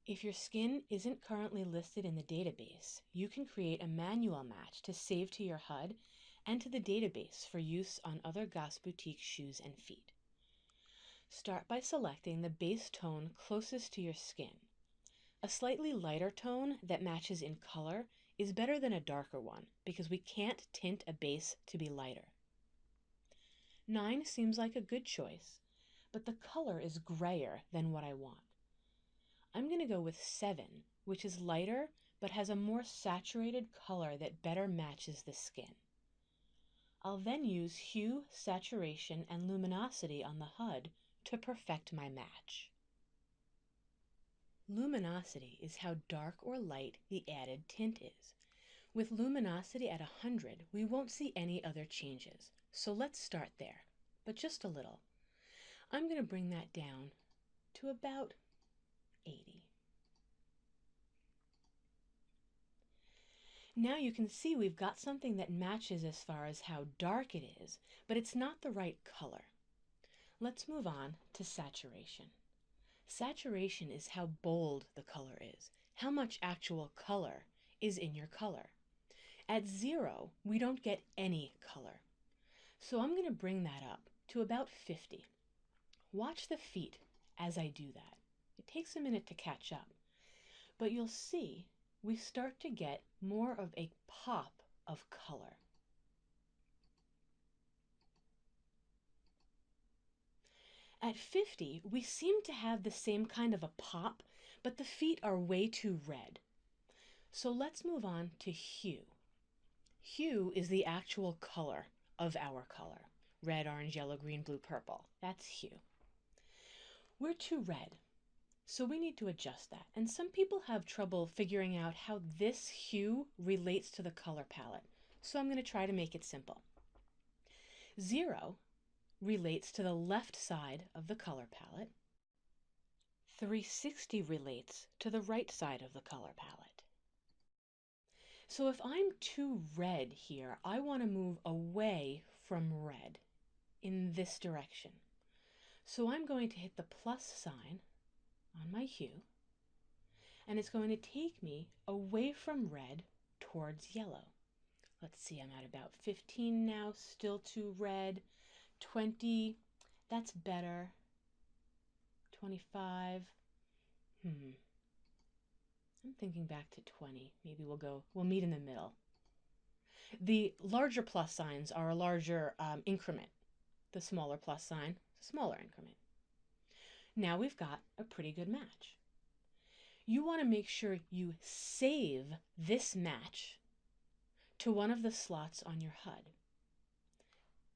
If your skin isn't currently listed in the database, you can create a manual match to save to your HUD and to the database for use on other Goss Boutique shoes and feet. Start by selecting the base tone closest to your skin. A slightly lighter tone that matches in color is better than a darker one because we can't tint a base to be lighter. 9 seems like a good choice, but the color is grayer than what I want. I'm going to go with 7, which is lighter but has a more saturated color that better matches the skin. I'll then use hue, saturation, and luminosity on the HUD to perfect my match. Luminosity is how dark or light the added tint is. With luminosity at 100, we won't see any other changes, so let's start there, but just a little. I'm going to bring that down to about 80. Now you can see we've got something that matches as far as how dark it is, but it's not the right color. Let's move on to saturation. Saturation is how bold the color is, how much actual color is in your color. At 0, we don't get any color. So I'm going to bring that up to about 50. Watch the feet as I do that. It takes a minute to catch up, but you'll see we start to get more of a pop of color. At 50, we seem to have the same kind of a pop, but the feet are way too red. So let's move on to hue. Hue is the actual color of our color. Red, orange, yellow, green, blue, purple. That's hue. We're too red, so we need to adjust that. And some people have trouble figuring out how this hue relates to the color palette. So I'm going to try to make it simple. 0 relates to the left side of the color palette. 360 relates to the right side of the color palette. So if I'm too red here, I want to move away from red in this direction. So I'm going to hit the plus sign on my hue, and it's going to take me away from red towards yellow. Let's see, I'm at about 15 now, still too red. 20, that's better. 25, I'm thinking back to 20. Maybe we'll meet in the middle. The larger plus signs are a larger increment. The smaller plus sign, a smaller increment. Now we've got a pretty good match. You want to make sure you save this match to one of the slots on your HUD.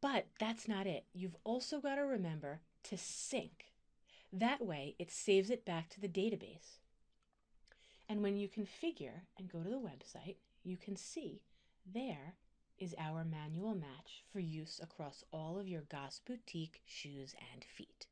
But that's not it. You've also got to remember to sync. That way it saves it back to the database. And when you configure and go to the website, you can see there is our manual match for use across all of your Goss Boutique shoes and feet.